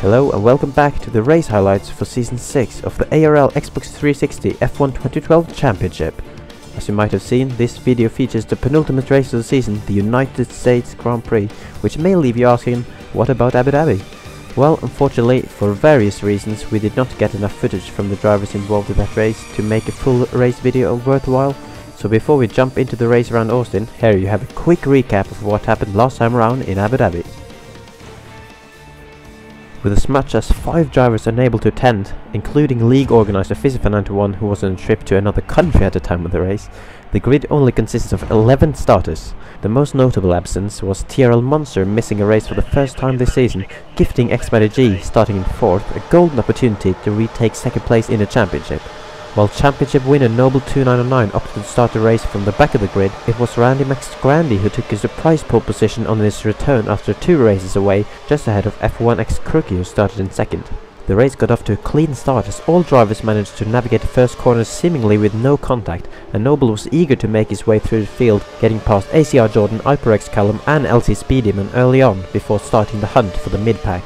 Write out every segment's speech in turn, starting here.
Hello and welcome back to the race highlights for Season 6 of the ARL Xbox 360 F1 2012 Championship. As you might have seen, this video features the penultimate race of the season, the United States Grand Prix, which may leave you asking, what about Abu Dhabi? Well, unfortunately, for various reasons, we did not get enough footage from the drivers involved in that race to make a full race video worthwhile. So before we jump into the race around Austin, here you have a quick recap of what happened last time around in Abu Dhabi. With as much as 5 drivers unable to attend, including league organizer Fisi who was on a trip to another country at the time of the race, the grid only consists of 11 starters. The most notable absence was TRL MoNsTeR missing a race for the first time this season, gifting xMattyG, starting in 4th, a golden opportunity to retake 2nd place in the championship. While championship winner Noble2909 opted to start the race from the back of the grid, it was Randy McScrandy who took a surprise pole position on his return after 2 races away, just ahead of F1 X360 who started in 2nd. The race got off to a clean start as all drivers managed to navigate the first corners seemingly with no contact, and Noble was eager to make his way through the field, getting past ACR Jordan, HyperX Callum and LC Speedyman early on before starting the hunt for the mid-pack.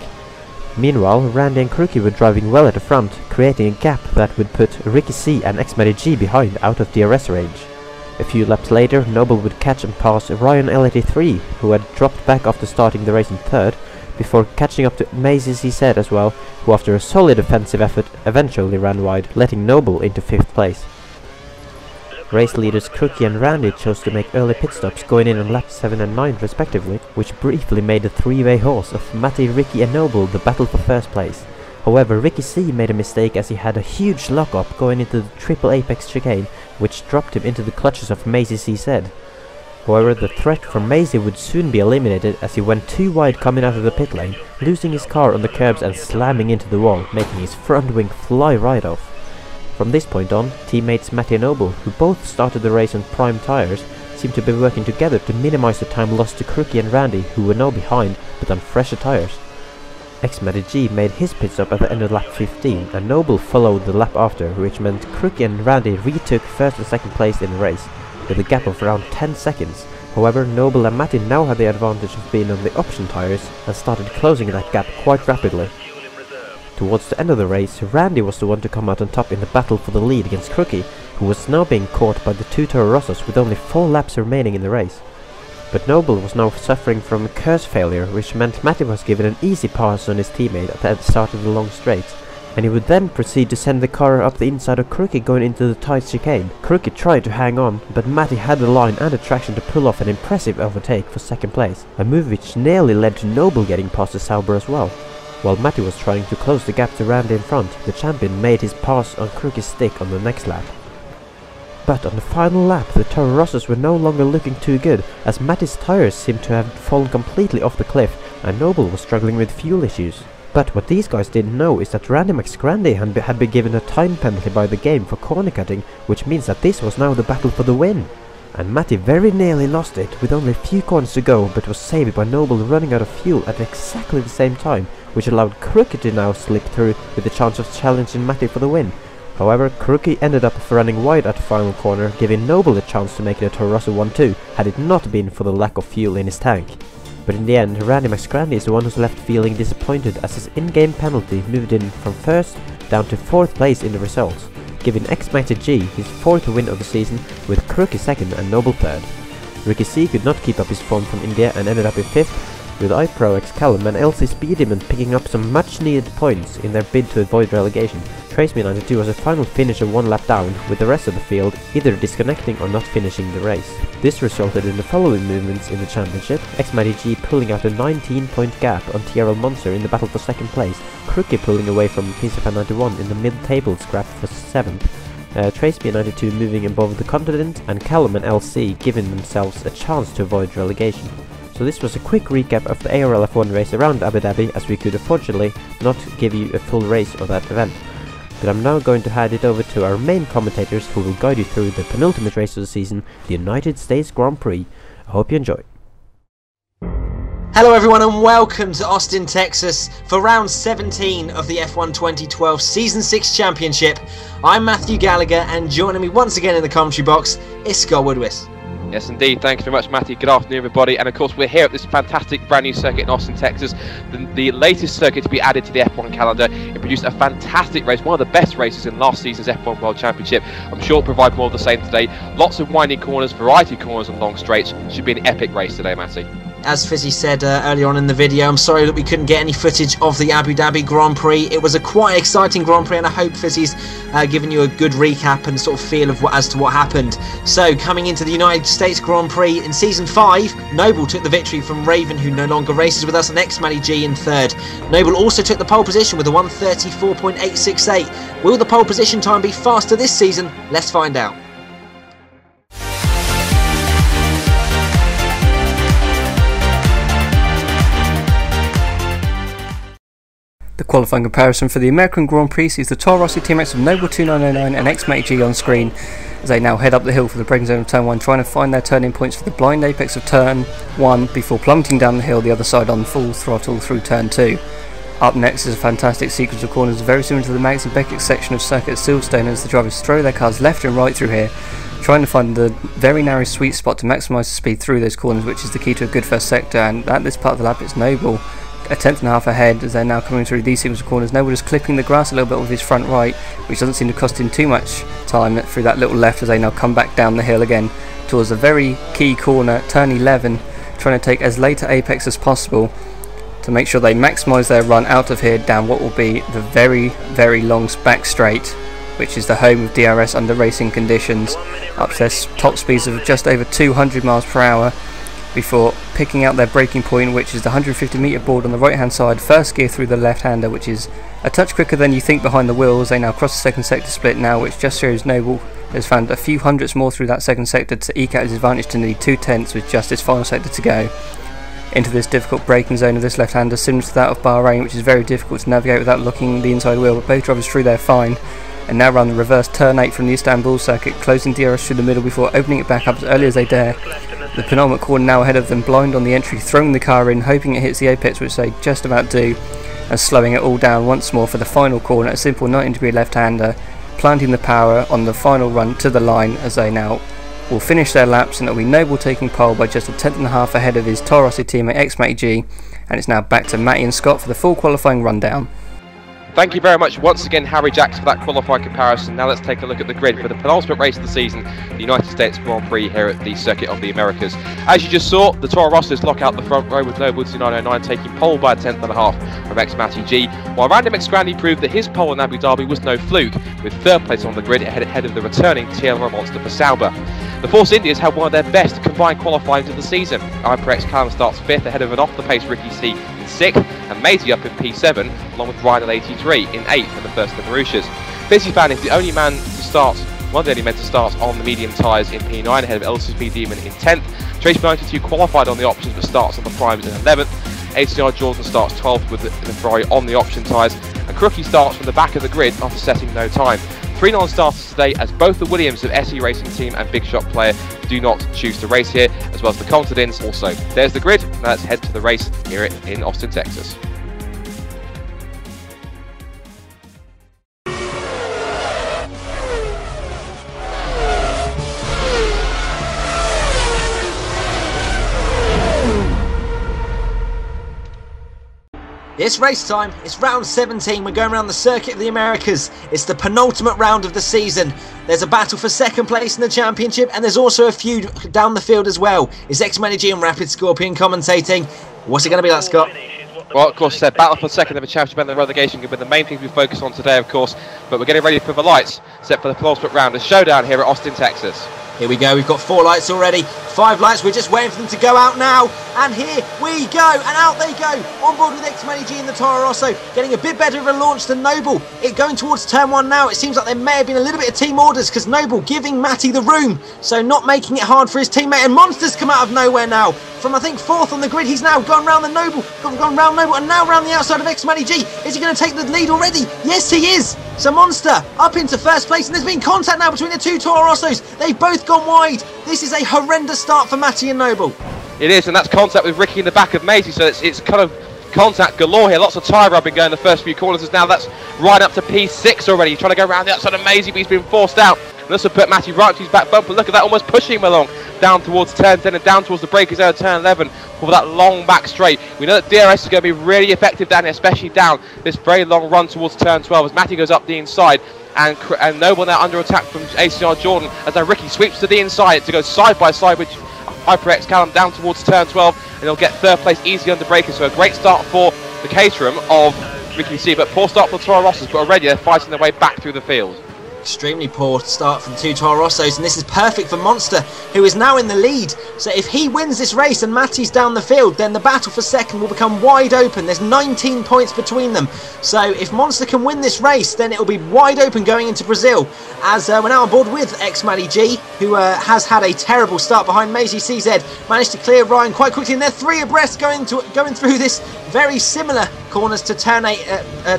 Meanwhile, Randy and Crookie were driving well at the front, creating a gap that would put Ricky C and xMattyG behind out of DRS range. A few laps later, Noble would catch and pass Ryan L83, who had dropped back after starting the race in 3rd, before catching up to Mazy CZ as well, who after a solid offensive effort eventually ran wide, letting Noble into 5th place. Race leaders Crookie and Randy chose to make early pit stops, going in on laps 7 and 9 respectively, which briefly made the 3-way horse of Matty, Ricky and Noble the battle for 1st place. However, Ricky C made a mistake as he had a huge lock-up going into the triple apex chicane, which dropped him into the clutches of Mazy CZ. However, the threat from Mazy would soon be eliminated as he went too wide coming out of the pit lane, losing his car on the curbs and slamming into the wall, making his front wing fly right off. From this point on, teammates Matty and Noble, who both started the race on prime tyres, seemed to be working together to minimize the time lost to Crookie and Randy, who were now behind but on fresher tyres. xMattyG made his pit stop at the end of lap 15 and Noble followed the lap after, which meant Crookie and Randy retook 1st and 2nd place in the race, with a gap of around 10 seconds. However, Noble and Matty now had the advantage of being on the option tyres and started closing that gap quite rapidly. Towards the end of the race, Randy was the one to come out on top in the battle for the lead against Crookie, who was now being caught by the 2 Toro Rossos with only 4 laps remaining in the race. But Noble was now suffering from a curse failure, which meant Matty was given an easy pass on his teammate at the start of the long straights, and he would then proceed to send the car up the inside of Crookie going into the tight chicane. Crookie tried to hang on, but Matty had the line and the traction to pull off an impressive overtake for 2nd place, a move which nearly led to Noble getting past the Sauber as well. While Matty was trying to close the gap to Randy in front, the champion made his pass on Crookie's stick on the next lap. But on the final lap, the Toro Rossos were no longer looking too good, as Matty's tyres seemed to have fallen completely off the cliff, and Noble was struggling with fuel issues. But what these guys didn't know is that Randy McScrandy had been given a time penalty by the game for corner cutting, which means that this was now the battle for the win. And Matty very nearly lost it, with only a few corners to go, but was saved by Noble running out of fuel at exactly the same time, which allowed Crookie to now slip through with the chance of challenging Matty for the win. However, Crookie ended up running wide at the final corner, giving Noble a chance to make the Toro Rosso 1-2, had it not been for the lack of fuel in his tank. But in the end, Randy McScrandy is the one who's left feeling disappointed as his in-game penalty moved him from 1st down to 4th place in the results, giving xMattyG his 4th win of the season, with Crookie 2nd and Noble 3rd. Ricky C could not keep up his form from India and ended up in 5th, with HyperX Callum and LC Speedyman picking up some much needed points in their bid to avoid relegation. TRL was a final finisher 1 lap down, with the rest of the field either disconnecting or not finishing the race. This resulted in the following movements in the championship: xMattyG pulling out a 19-point gap on TRL MoNsTeR in the battle for 2nd place, Crookie pulling away from Fisi in the mid-table scrap for 7th, TRL moving above the continent, and Callum and LC giving themselves a chance to avoid relegation. So this was a quick recap of the ARL F1 race around Abu Dhabi, as we could unfortunately not give you a full race of that event. But I'm now going to hand it over to our main commentators, who will guide you through the penultimate race of the season, the United States Grand Prix. I hope you enjoy. Hello everyone and welcome to Austin, Texas for round 17 of the F1 2012 Season 6 Championship. I'm Matthew Gallagher and joining me once again in the commentary box is Scott Woodwis. Yes, indeed. Thank you very much, Matty. Good afternoon, everybody. And of course, we're here at this fantastic brand new circuit in Austin, Texas. The latest circuit to be added to the F1 calendar. It produced a fantastic race, one of the best races in last season's F1 World Championship. I'm sure it'll provide more of the same today. Lots of winding corners, variety of corners and long straights. Should be an epic race today, Matty. As Fisi said earlier on in the video, I'm sorry that we couldn't get any footage of the Abu Dhabi Grand Prix. It was a quite exciting Grand Prix, and I hope Fisi's given you a good recap and sort of feel of as to what happened. So, coming into the United States Grand Prix in Season 5, Noble took the victory from Raven, who no longer races with us, and xMattyG in third. Noble also took the pole position with a 1:34.868. Will the pole position time be faster this season? Let's find out. The qualifying comparison for the American Grand Prix sees the Toro Rosso teammates of Noble 2909 and xMattyG on screen as they now head up the hill for the braking zone of turn 1, trying to find their turning points for the blind apex of turn 1 before plummeting down the hill the other side on full throttle through turn 2. Up next is a fantastic sequence of corners very similar to the Mags and Beckett section of circuit at Silverstone, as the drivers throw their cars left and right through here, trying to find the very narrow sweet spot to maximise the speed through those corners, which is the key to a good first sector. And at this part of the lap it's Noble a tenth and a half ahead as they're now coming through these sequence of corners. Noble just clipping the grass a little bit with his front right, which doesn't seem to cost him too much time through that little left as they now come back down the hill again towards the very key corner, turn 11, trying to take as late an apex as possible to make sure they maximise their run out of here down what will be the very, very long back straight, which is the home of DRS under racing conditions, up to their top speeds of just over 200 miles per hour before picking out their braking point, which is the 150 metre board on the right hand side, first gear through the left hander, which is a touch quicker than you think behind the wheels. They now cross the second sector split now, which just shows Noble has found a few hundredths more through that second sector to eke out his advantage to nearly 2/10 with just his final sector to go. Into this difficult braking zone of this left hander, similar to that of Bahrain, which is very difficult to navigate without looking the inside wheel, but both drivers through there fine, and now run the reverse turn 8 from the Istanbul circuit, closing DRS through the middle before opening it back up as early as they dare. The penultimate corner now ahead of them, blind on the entry, throwing the car in, hoping it hits the apex, which they just about do, and slowing it all down once more for the final corner, a simple 90-degree left-hander, planting the power on the final run to the line as they now will finish their laps, and it will be Noble taking pole by just a tenth and a half ahead of his Toro Rosso teammate xMattyG, and it's now back to Matty and Scott for the full qualifying rundown. Thank you very much once again, Harry Jacks, for that qualifying comparison. Now let's take a look at the grid for the penultimate race of the season, the United States Grand Prix here at the Circuit of the Americas. As you just saw, the Toro Rossos lock out the front row with Noble 2909 taking pole by a tenth and a half from xMattyG, while Randy McScrandy proved that his pole in Abu Dhabi was no fluke, with third place on the grid ahead of the returning TRL MoNsTeR for Sauber. The Force Indians had one of their best combined qualifying of the season. X Callum starts 5th ahead of an off-the-pace Ricky C in 6th, and Mazy up in P7, along with Ryan 83 in 8th for the first of the Mauritius. Fisi fan is the only man to start, one of the only men to start on the medium tyres in P9 ahead of LCP Demon in 10th. Trace 92 qualified on the options but starts on the primes in 11th. ACR Jordan starts 12th with the Ferrari on the option tyres, and Crookie starts from the back of the grid after setting no time. 3 non-starters today, as both the Williams of SE Racing Team and Big Shot Player do not choose to race here, as well as the Contrubuted also. There's the grid. Now let's head to the race here in Austin, Texas. It's race time. It's round 17. We're going around the Circuit of the Americas. It's the penultimate round of the season. There's a battle for second place in the championship, and there's also a feud down the field as well. It's xMattyG and RapidScorpion commentating. What's it going to be like, Scott? Well, of course, battle for second of the championship and the relegation will be the main things we focus on today, of course. But we're getting ready for the lights set for the penultimate round, a showdown here at Austin, Texas. Here we go, we've got 4 lights already, 5 lights, we're just waiting for them to go out now, and here we go, and out they go, on board with xMattyG and the Toro Rosso, getting a bit better of a launch than Noble. It going towards turn 1 now. It seems like there may have been a little bit of team orders, because Noble giving Matty the room, so not making it hard for his teammate, and MoNsTeR's come out of nowhere now, from I think 4th on the grid. He's now gone round the Noble, gone round Noble, and now round the outside of xMattyG. Is he going to take the lead already? Yes, he is. So MoNsTeR up into first place, and there's been contact now between the 2 Toro Rossos. They've both gone wide. This is a horrendous start for Matty and Noble. It is, and that's contact with Ricky in the back of Mazy, so it's kind of contact galore here. Lots of tyre rubbing going the first few corners, as now that's right up to P6 already. He's trying to go around the outside of Mazy, but he's been forced out. And this will put Matty right to his back bumper. Look at that, almost pushing him along down towards turn 10 and down towards the breakers out of turn 11 for that long back straight. We know that DRS is going to be really effective down here, especially down this very long run towards turn 12 as Matty goes up the inside. And Noble now under attack from ACR Jordan as now Ricky sweeps to the inside to go side by side with HyperX Callum down towards turn 12, and he'll get third place easily under breakers. So a great start for the Caterham of Ricky C, but poor start for the Toro Rossos, but already they're fighting their way back through the field. Extremely poor start from the two Toro Rossos, and this is perfect for MoNsTeR, who is now in the lead. So if he wins this race and Matty's down the field, then the battle for second will become wide open. There's 19 points between them. So if MoNsTeR can win this race, then it will be wide open going into Brazil. As we're now on board with xMattyG, who has had a terrible start behind Mazy CZ, managed to clear Ryan quite quickly, and they're 3 abreast going through this very similar corners to turn 8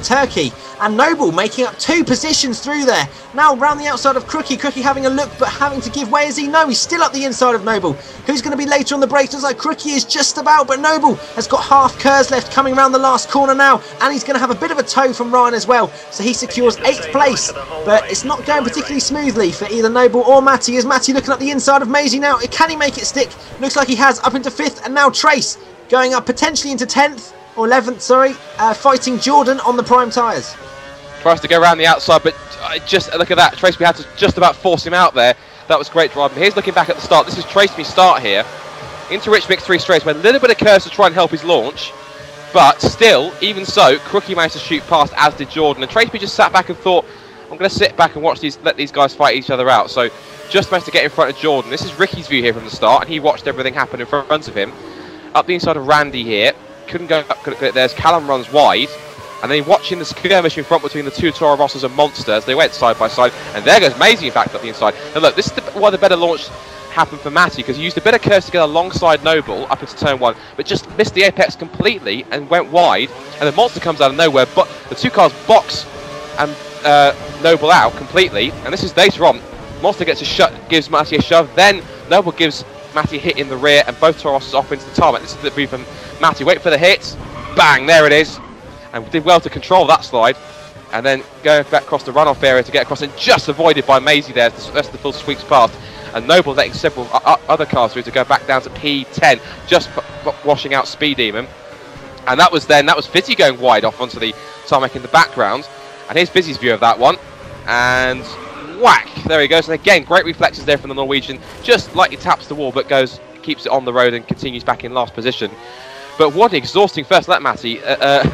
Turkey. And Noble making up 2 positions through there. Now round the outside of Crookie. Crookie having a look but having to give way as he no, he's still up the inside of Noble. Who's going to be later on the brakes? Looks like Crookie is just about, but Noble has got half curves left coming around the last corner now, and he's going to have a bit of a tow from Ryan as well. So he secures 8th place, but it's not going particularly smoothly for either Noble or Matty. Is Matty looking up the inside of Mazy now? Can he make it stick? Looks like he has, up into 5th, and now Trace going up potentially into 10th, or 11th, sorry, fighting Jordan on the prime tyres. Tries to go around the outside, but just look at that. Trace, we had to just about force him out there. That was great driving. Here's looking back at the start. This is Trace's start here. Into Rich Mix 3 straights, with a little bit of curves to try and help his launch. But still, even so, Crookie managed to shoot past, as did Jordan. And Trace just sat back and thought, I'm going to sit back and watch let these guys fight each other out. So just managed to get in front of Jordan. This is Ricky's view here from the start, and he watched everything happen in front of him. Up the inside of Randy here. Couldn't go up, couldn't get there. Callum runs wide. And then watching the skirmish in front between the two Toro Rossos and MoNsTeR as they went side by side. And there goes Mazy, in fact, up the inside. Now look, this is why the better launch happened for Matty, because he used a bit of curves to get alongside Noble up into turn 1, but just missed the apex completely and went wide. And then MoNsTeR comes out of nowhere, but the 2 cars box and Noble out completely. And this is later on. MoNsTeR gets a shot, gives Matty a shove, then Noble gives Matty a hit in the rear, and both Toro Rossos off into the tarmac. This is the view from Matty. Wait for the hit. Bang, there it is. And did well to control that slide, and then going back across the runoff area to get across, and just avoided by Mazy there. The rest of the full sweeps past, and Noble letting several other cars through to go back down to P10, just washing out Speed Demon. And that was Fisi going wide off onto the tarmac in the background. And here's Fisi's view of that one, and whack, there he goes. And again, great reflexes there from the Norwegian, just lightly taps the wall, but keeps it on the road and continues back in last position. But what an exhausting first lap, Matty,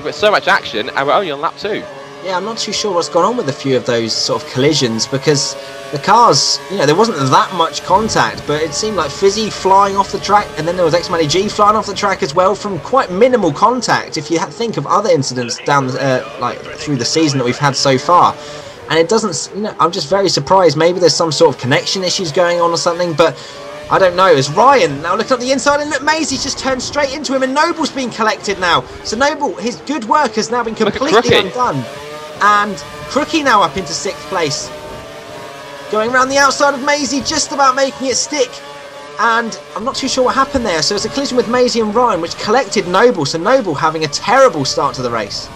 with so much action, and we're only on lap 2. Yeah, I'm not too sure what's gone on with a few of those sort of collisions, because the cars, you know, there wasn't that much contact, but it seemed like Fisi flying off the track, and then there was xMattyG flying off the track as well from quite minimal contact, if you think of other incidents down like through the season that we've had so far. And it doesn't, you know, I'm just very surprised. Maybe there's some sort of connection issues going on or something, but I don't know. It's Ryan now looking up the inside, and look, Mazy's just turned straight into him, and Noble's been collected now. So Noble, his good work has now been completely undone. And Crookie now up into 6th place. Going around the outside of Mazy, just about making it stick. And I'm not too sure what happened there. So it's a collision with Mazy and Ryan, which collected Noble. So Noble having a terrible start to the race.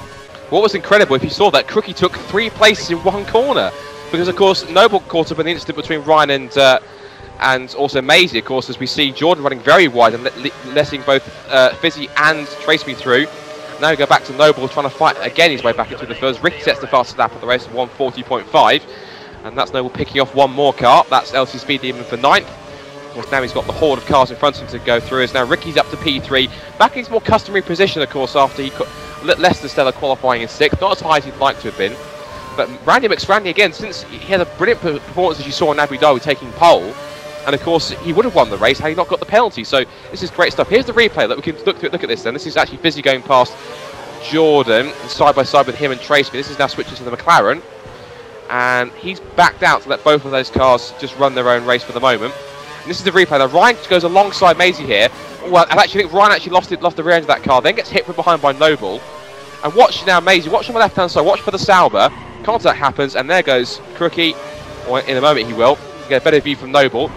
What was incredible, if you saw that, Crookie took 3 places in 1 corner. Because, of course, Noble caught up in the incident between Ryan and also Mazy, of course, as we see Jordan running very wide and letting both Fisi and Trace be through. Now we go back to Noble trying to fight again his way back into the field. Ricky sets the fastest lap of the race at 1:40.5, and that's Noble picking off 1 more car. That's LC Speed Demon for 9th. Of course, now he's got the horde of cars in front of him to go through, as now Ricky's up to P3, back in his more customary position, of course, after he less than stellar qualifying in 6th, not as high as he'd like to have been. But Randy McSrandy again, since he had a brilliant performance as you saw in Abu Dhabi taking pole. And of course, he would have won the race had he not got the penalty. So this is great stuff. Here's the replay. Look, we can look at this then. This is actually Fisi going past Jordan, side by side with him and Trace. This is now switching to the McLaren. And he's backed out to let both of those cars just run their own race for the moment. And this is the replay. Now Ryan goes alongside Mazy here. Well, I actually think Ryan actually lost the rear end of that car, then gets hit from behind by Noble. And watch now Mazy, watch on the left-hand side, watch for the Sauber. Contact happens, and there goes Crookie. Or in a moment he will. Get a better view from Noble.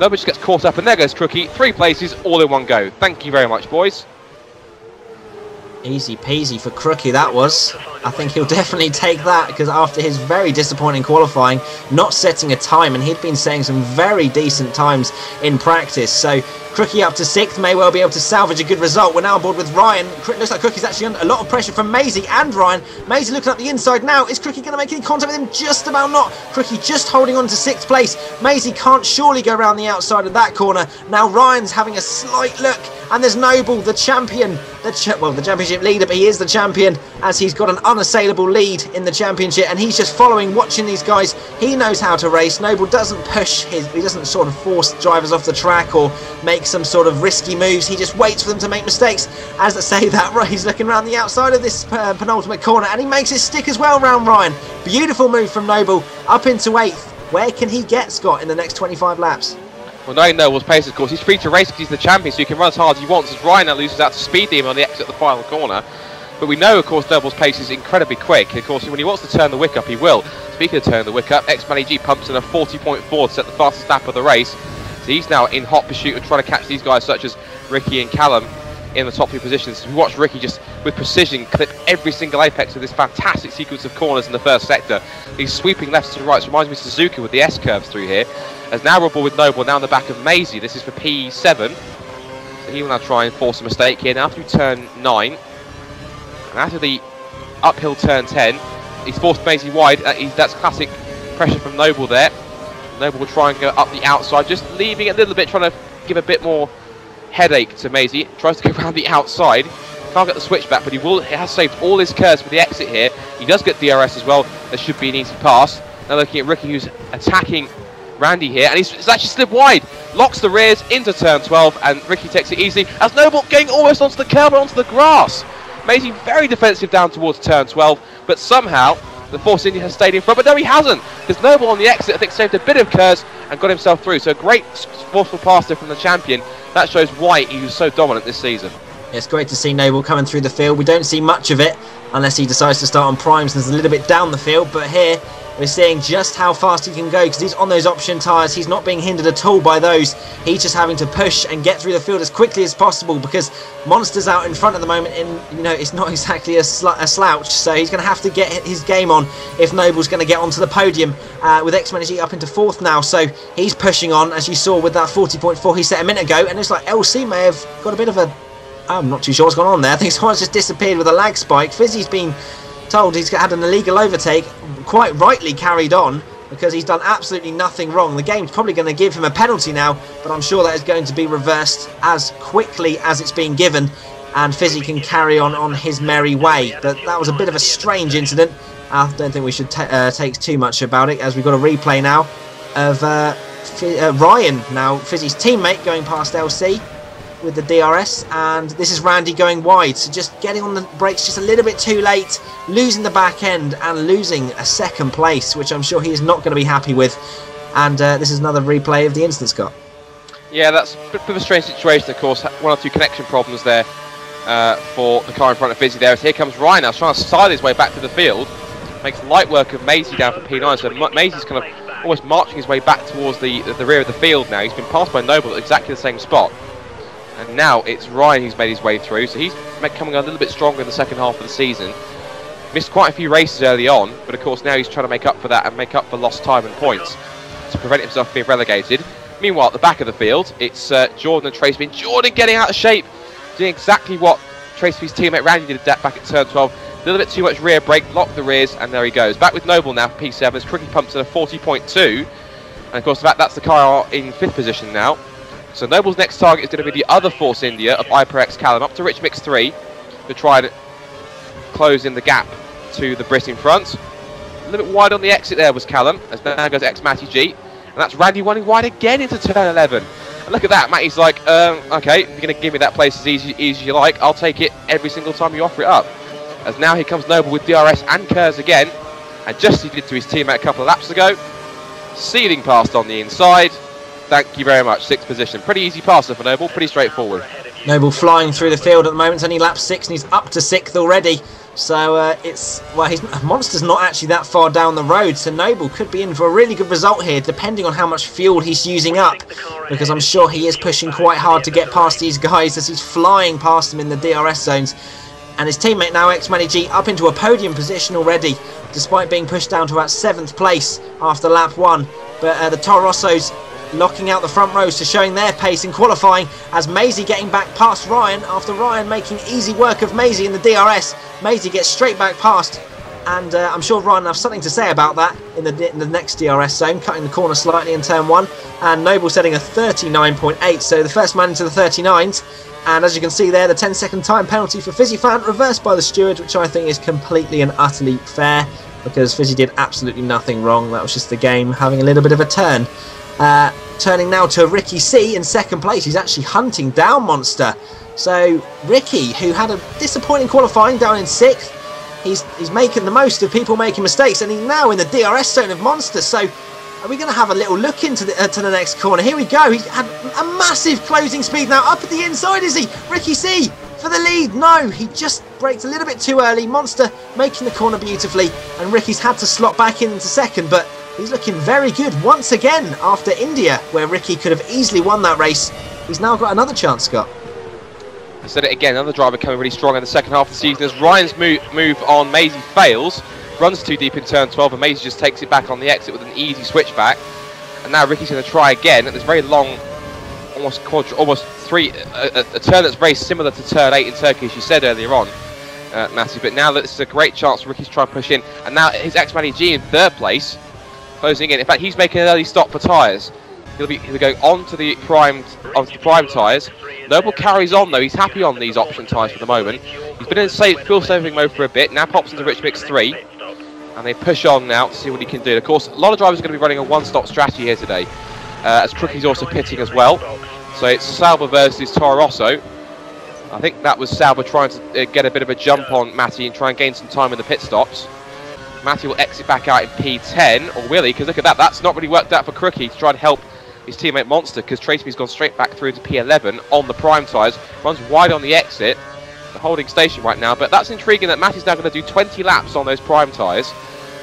Noble just gets caught up, and there goes Crookie. 3 places, all in 1 go. Thank you very much, boys. Easy peasy for Crookie, that was. I think he'll definitely take that, because after his very disappointing qualifying, not setting a time, and he'd been saying some very decent times in practice. So Crookie up to 6th, may well be able to salvage a good result. We're now on board with Ryan. Looks like Crookie's actually under a lot of pressure from Mazy and Ryan. Mazy looking up the inside now. Is Crookie going to make any contact with him? Just about not. Crookie just holding on to 6th place. Mazy can't surely go around the outside of that corner. Now Ryan's having a slight look, and there's Noble, the champion, the championship leader, but he is the champion, as he's got an unassailable lead in the championship, and he's just following, watching these guys. He knows how to race. Noble doesn't he doesn't sort of force drivers off the track or make some sort of risky moves. He just waits for them to make mistakes. As I say that, he's looking around the outside of this penultimate corner, and he makes his stick as well round Ryan. Beautiful move from Noble, up into 8th. Where can he get, Scott, in the next 25 laps? Well, knowing Noble's pace, of course, he's free to race because he's the champion, so he can run as hard as he wants, as Ryan now loses out to Speed Demon on the exit of the final corner. But we know, of course, Noble's pace is incredibly quick. And of course, when he wants to turn the wick up, he will. Speaking of turning the wick up, xMattyG pumps in a 40.4 to set the fastest lap of the race. So he's now in hot pursuit of trying to catch these guys such as Ricky and Callum in the top 2 positions. We watch Ricky just with precision clip every single apex of this fantastic sequence of corners in the first sector. He's sweeping left to right. Reminds me of Suzuka with the S-curves through here. As now we're aboard with Noble, now on the back of Mazy. This is for P7. So he will now try and force a mistake here. Now through turn 9. And after the uphill turn 10, he's forced Mazy wide. That's classic pressure from Noble there. Noble will try and go up the outside, just leaving it a little bit, trying to give a bit more headache to Mazy. Tries to go around the outside. Can't get the switch back, but he has saved all his curves for the exit here. He does get DRS as well. There should be an easy pass. Now looking at Ricky, who's attacking Randy here, and he's actually slipped wide. Locks the rears into turn 12, and Ricky takes it easily. As Noble getting almost onto the curb and onto the grass. Mazy very defensive down towards turn 12, but somehow the Force India has stayed in front. But no, he hasn't, because Noble on the exit, I think, saved a bit of curves and got himself through. So a great forceful pass there from the champion. That shows why he was so dominant this season. It's great to see Noble coming through the field. We don't see much of it unless he decides to start on primes and there's a little bit down the field, but here we're seeing just how fast he can go, because he's on those option tyres. He's not being hindered at all by those. He's just having to push and get through the field as quickly as possible, because MoNsTeR's out in front at the moment, and it's not exactly a slouch, so he's going to have to get his game on if Noble's going to get onto the podium, with xMattyG up into 4th now. So he's pushing on, as you saw with that 40.4 he set a minute ago, and it's like LC may have got a bit of a... I'm not too sure what's gone on there. I think someone's just disappeared with a lag spike. Fissi's been told he's had an illegal overtake, quite rightly carried on, because he's done absolutely nothing wrong. The game's probably going to give him a penalty now, but I'm sure that is going to be reversed as quickly as it's been given, and Fisi can carry on his merry way. But that was a bit of a strange incident. I don't think we should take too much about it, as we've got a replay now of Ryan, now Fisi's teammate, going past LC with the DRS, and this is Randy going wide, so just getting on the brakes just a little bit too late, losing the back end and losing a 2nd place, which I'm sure he is not going to be happy with. And this is another replay of the incident, Scott. Yeah, that's a bit of a strange situation, of course. 1 or 2 connection problems there for the car in front of Fisi there. As here comes Ryan now, trying to style his way back to the field. Makes light work of Mazy down for P9, so Mazy's kind of almost marching his way back towards the rear of the field now. He's been passed by Noble at exactly the same spot. And now it's Ryan who's made his way through, so he's coming a little bit stronger in the second half of the season. Missed quite a few races early on, but of course now he's trying to make up for that and make up for lost time and points to prevent himself being relegated. Meanwhile, at the back of the field, it's Jordan and Trace. Jordan getting out of shape, doing exactly what Trace's teammate Randy did back at turn 12. A little bit too much rear brake, locked the rears, and there he goes. Back with Noble now for P7 as Crookie pumps in a 40.2. And of course that's the car in 5th position now. So Noble's next target is going to be the other Force India of IPRX Callum, up to Rich Mix 3 to try and close in the gap to the Brit in front. A little bit wide on the exit there was Callum, as now goes xMattyG, and that's Randy running wide again into turn 11. And look at that, Matty's like, okay, if you're going to give me that place as easy as you like, I'll take it every single time you offer it up. As now here comes Noble with DRS and curves again, and just as he did to his teammate a couple of laps ago, sealing past on the inside. Thank you very much. 6th position. Pretty easy passer for Noble. Pretty straightforward. Noble flying through the field at the moment. It's only lap 6 and he's up to 6th already. So MoNsTeR's not actually that far down the road. So Noble could be in for a really good result here, depending on how much fuel he's using up. Because I'm sure he is pushing quite hard to get past these guys as he's flying past them in the DRS zones. And his teammate now, xMattyG, up into a podium position already, despite being pushed down to about 7th place after lap 1. But the Toro Rossos locking out the front rows to showing their pace in qualifying, as Mazy getting back past Ryan after Ryan making easy work of Mazy in the DRS. Mazy gets straight back past, and I'm sure Ryan will have something to say about that in the next DRS zone, cutting the corner slightly in turn 1. And Noble setting a 39.8, so the first man into the 39s. And as you can see there, the 10-second time penalty for Fisi fan reversed by the steward, which I think is completely and utterly fair, because Fisi did absolutely nothing wrong. That was just the game having a little bit of a turn. Turning now to Ricky C in 2nd place. He's actually hunting down MoNsTeR. So Ricky, who had a disappointing qualifying down in 6th, he's making the most of people making mistakes, and he's now in the DRS zone of MoNsTeR. So are we going to have a little look into the next corner? Here we go. He's had a massive closing speed now. Up at the inside, is he? Ricky C for the lead. No, he just braked a little bit too early. MoNsTeR making the corner beautifully, and Ricky's had to slot back into 2nd, but he's looking very good once again after India, where Ricky could have easily won that race. He's now got another chance, Scott. I said it again, another driver coming really strong in the second half of the season as Ryan's move on Mazy fails. Runs too deep in turn 12, and Mazy just takes it back on the exit with an easy switchback. And now Ricky's going to try again at this very long, a turn that's very similar to turn 8 in Turkey, as you said earlier on, Matty. But now this is a great chance for Ricky to try and push in. And now his xMattyG in 3rd place, closing in. In fact, he's making an early stop for tyres. He'll be going onto the prime tyres. Noble carries on though. He's happy on these option tyres for the moment. He's been in fuel saving mode for a bit. Now pops into Rich Mix 3. And they push on now to see what he can do. Of course, a lot of drivers are going to be running a one-stop strategy here today, as Crookie's also pitting as well. So it's Sauber versus Toro Rosso. I think that was Sauber trying to get a bit of a jump on Matty and try and gain some time in the pit stops. Matty will exit back out in P10, or will he? Because look at that, that's not really worked out for Crookie to try and help his teammate MoNsTeR, because Tracy's gone straight back through to P11 on the prime tyres, runs wide on the exit. The holding station right now, but that's intriguing that Matty's now going to do 20 laps on those prime tyres.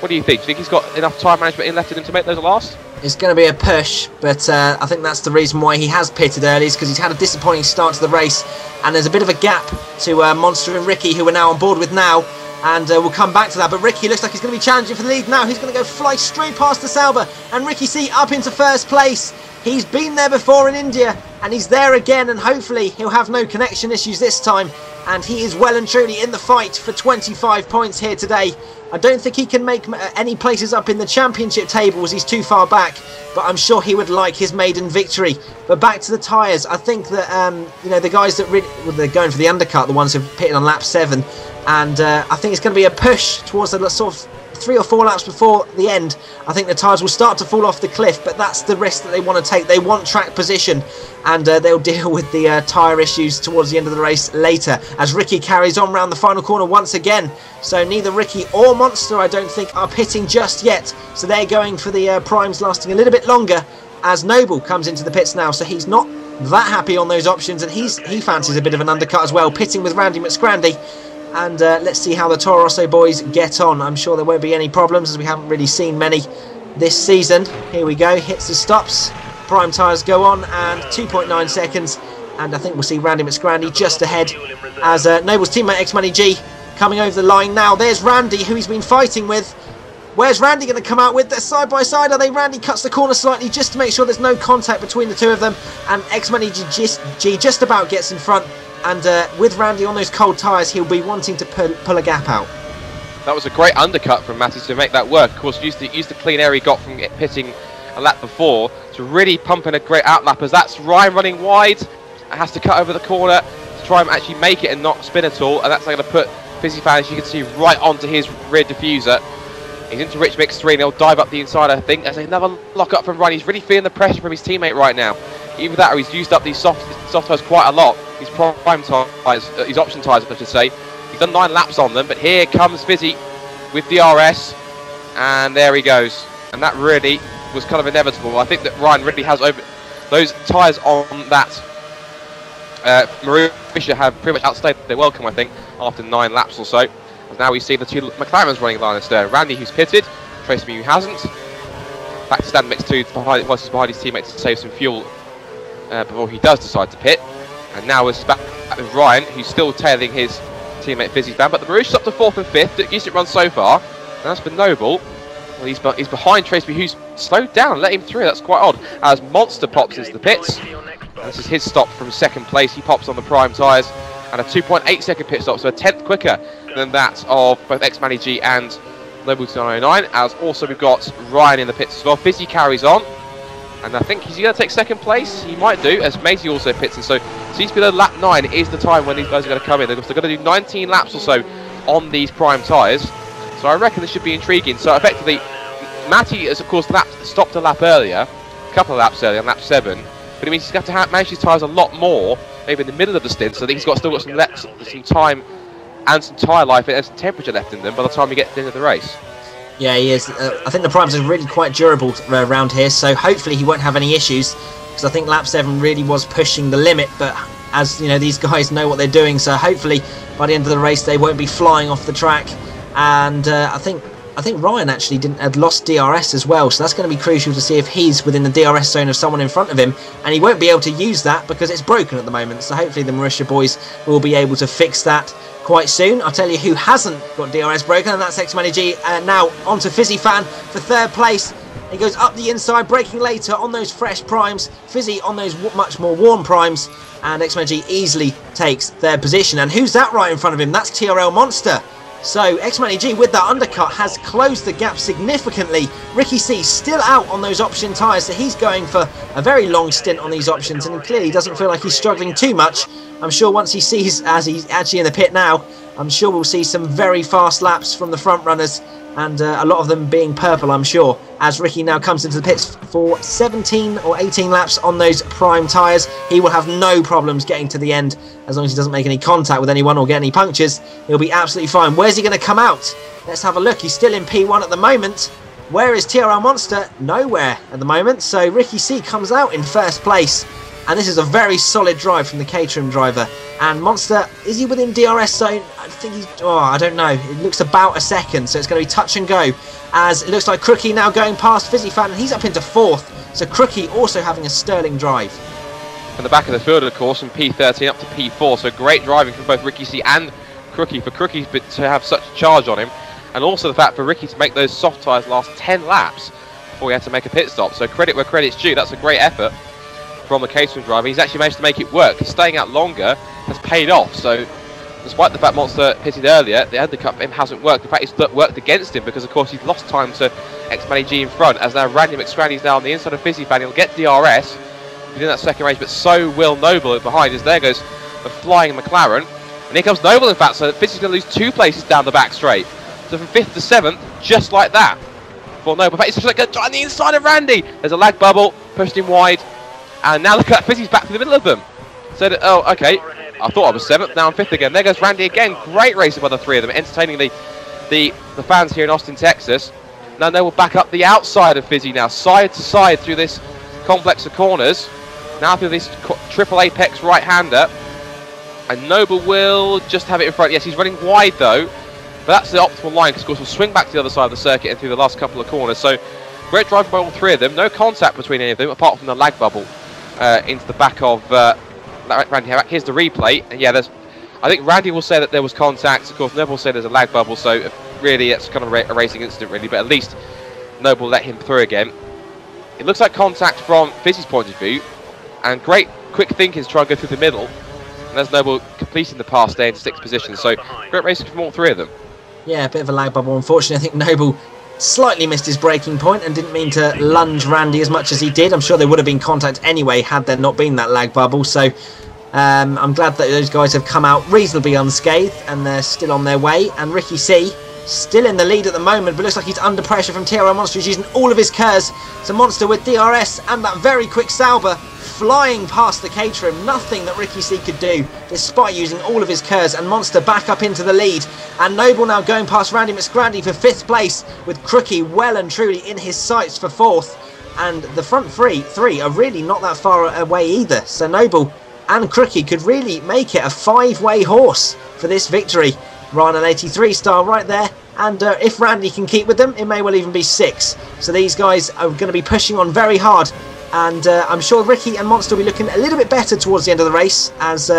What do you think? Do you think he's got enough time management left in him to make those last? It's going to be a push, but I think that's the reason why he has pitted early, is because he's had a disappointing start to the race, and there's a bit of a gap to MoNsTeR and Ricky, who we're now on board with now, and we'll come back to that. But Ricky looks like he's going to be challenging for the lead now. He's going to go fly straight past the Sauber, and Ricky C up into 1st place. He's been there before in India, and he's there again, and hopefully he'll have no connection issues this time. And he is well and truly in the fight for 25 points here today. I don't think he can make any places up in the championship table as he's too far back, but I'm sure he would like his maiden victory. But back to the tyres, I think that you know, the guys that really, well, they're going for the undercut, the ones who've pitted on lap 7, and I think it's going to be a push towards the sort of 3 or 4 laps before the end. I think the tyres will start to fall off the cliff, but that's the risk that they want to take. They want track position, and they'll deal with the tyre issues towards the end of the race later, as Ricky carries on round the final corner once again. So neither Ricky or MoNsTeR, I don't think, are pitting just yet, so they're going for the primes lasting a little bit longer, as Noble comes into the pits now, so he's not that happy on those options, and he fancies a bit of an undercut as well, pitting with Randy McScrandy. And let's see how the Toro Rosso boys get on. I'm sure there won't be any problems, as we haven't really seen many this season. Here we go, hits and stops. Prime tyres go on, and 2.9 seconds. And I think we'll see Randy McScrandy just ahead, as Noble's teammate xMattyG coming over the line now. There's Randy, who he's been fighting with. Where's Randy going to come out with? They're side by side, are they? Randy cuts the corner slightly just to make sure there's no contact between the two of them. And xMattyG just about gets in front. And with Randy on those cold tyres, he'll be wanting to pull a gap out. That was a great undercut from Matty to make that work. Of course, used the clean air he got from pitting a lap before to really pumping a great outlap, as that's Ryan running wide and has to cut over the corner to try and actually make it and not spin at all. And that's going to put Fisi fan, as you can see, right onto his rear diffuser. He's into Rich Mix 3 and he'll dive up the inside, I think. There's another lock up from Ryan. He's really feeling the pressure from his teammate right now. Either that or he's used up these soft tyres quite a lot. His prime tyres, his option tyres, I should say. He's done 9 laps on them, but here comes Fisi with DRS, and there he goes. And that really was kind of inevitable. I think that Ryan really has over those tyres on that Mauritius have pretty much outstayed their welcome, I think, after 9 laps or so. And now we see the 2 McLarens running line instead. Randy, who's pitted, Tracy, who hasn't. Back to stand mix 2 behind his teammate to save some fuel before he does decide to pit. And now we're back with Ryan, who's still tailing his teammate Fisi fan. But the Maroon's up to 4th and 5th. Decent run so far. And that's for Noble. Well, he's behind Tracy, who's slowed down, let him through. That's quite odd. As MoNsTeR pops into the pits. And this is his stop from 2nd place. He pops on the prime tyres. And a 2.8 second pit stop, so a 10th quicker than that of both xMattyG and Noble 209. As also we've got Ryan in the pits as well. Fisi carries on. And I think he's going to take 2nd place. He might do, as Mazy also pits in. So seems to be the lap 9 is the time when these guys are going to come in. They're going to do 19 laps or so on these prime tyres. So I reckon this should be intriguing. So effectively, Matty has of course stopped a lap earlier, a couple of laps earlier on lap 7. But it means he's got to manage his tyres a lot more, maybe in the middle of the stint, so that he's still got some time and some tyre life and some temperature left in them by the time we get to the end of the race. Yeah, he is. I think the primes are really quite durable around here, so hopefully he won't have any issues, because I think lap 7 really was pushing the limit, but as you know, these guys know what they're doing, so hopefully by the end of the race they won't be flying off the track. And I think Ryan actually had lost DRS as well, so that's going to be crucial to see if he's within the DRS zone of someone in front of him, and he won't be able to use that because it's broken at the moment. So hopefully the Marisha boys will be able to fix that quite soon. I'll tell you who hasn't got DRS broken, and that's xMattyG. Now on to Fisi fan for 3rd place. He goes up the inside, braking later on those fresh primes. Fisi on those much more warm primes, and xMattyG easily takes 3rd position. And who's that right in front of him? That's TRL MoNsTeR. So xMattyG with that undercut has closed the gap significantly. Ricky C still out on those option tyres, so he's going for a very long stint on these options, and he clearly doesn't feel like he's struggling too much. I'm sure once he sees, as he's actually in the pit now, I'm sure we'll see some very fast laps from the front runners, and a lot of them being purple, I'm sure, as Ricky now comes into the pits for 17 or 18 laps on those prime tyres. He will have no problems getting to the end as long as he doesn't make any contact with anyone or get any punctures. He'll be absolutely fine. Where's he going to come out? Let's have a look. He's still in P1 at the moment. Where is TRL MoNsTeR? Nowhere at the moment. So Ricky C comes out in 1st place. And this is a very solid drive from the Caterham driver. And MoNsTeR, is he within DRS zone? I think he's... oh, I don't know. It looks about a 2nd, so it's going to be touch and go. As it looks like Crookie now going past Fisi fan, and he's up into 4th. So Crookie also having a sterling drive. From the back of the field, of course, from P13 up to P4. So great driving from both Ricky C and Crookie. For Crookie to have such a charge on him. And also the fact for Ricky to make those soft tyres last 10 laps before he had to make a pit stop. So credit where credit's due. That's a great effort from the Caterham driver. He's actually managed to make it work. Staying out longer has paid off. So despite the fact MoNsTeR pitted earlier, the undercut for him hasn't worked. In fact, it's worked against him because of course he's lost time to xMattyG in front, as now Randy McScrandy's now on the inside of Fisi fan. He'll get DRS within that 2nd race, but so will Noble behind, as there goes the flying McLaren. And here comes Noble in fact, so Fisi's going to lose 2 places down the back straight. So from 5th to 7th, just like that for Noble. In fact, he's just like on the inside of Randy. There's a lag bubble, pushed him wide. And now look at that, Fisi's back to the middle of them. So, oh, okay, I thought I was 7th, now I'm 5th again. There goes Randy again. Great racing by the 3 of them, entertaining the fans here in Austin, Texas. Now they will back up the outside of Fisi now, side to side through this complex of corners. Now through this triple apex right-hander. And Noble will just have it in front. Yes, he's running wide though. But that's the optimal line, because of course we'll swing back to the other side of the circuit and through the last couple of corners. So, great driving by all 3 of them. No contact between any of them, apart from the lag bubble. Into the back of Randy. Here's the replay, and yeah, I think Randy will say that there was contact. Of course, Noble will say there's a lag bubble, so really it's kind of a racing incident, really. But at least Noble let him through again. It looks like contact from Fisi's point of view, and great quick thinking to try and go through the middle. And there's Noble completing the pass there into 6th position. So great racing from all 3 of them. Yeah, a bit of a lag bubble. Unfortunately, I think Noble slightly missed his braking point and didn't mean to lunge Randy as much as he did. I'm sure there would have been contact anyway had there not been that lag bubble. So I'm glad that those guys have come out reasonably unscathed and they're still on their way. And Ricky C still in the lead at the moment, but looks like he's under pressure from TRL MoNsTeR. He's using all of his KERS. So MoNsTeR with DRS and that very quick Sauber flying past the Caterham. Nothing that Ricky C could do despite using all of his KERS, and MoNsTeR back up into the lead. And Noble now going past Randy McScrandy for 5th place, with Crookie well and truly in his sights for 4th. And the front three are really not that far away either. So Noble and Crookie could really make it a 5-way horse for this victory. Ryan an 83 star right there. And if Randy can keep with them, it may well even be 6. So these guys are going to be pushing on very hard. And I'm sure Ricky and MoNsTER will be looking a little bit better towards the end of the race, as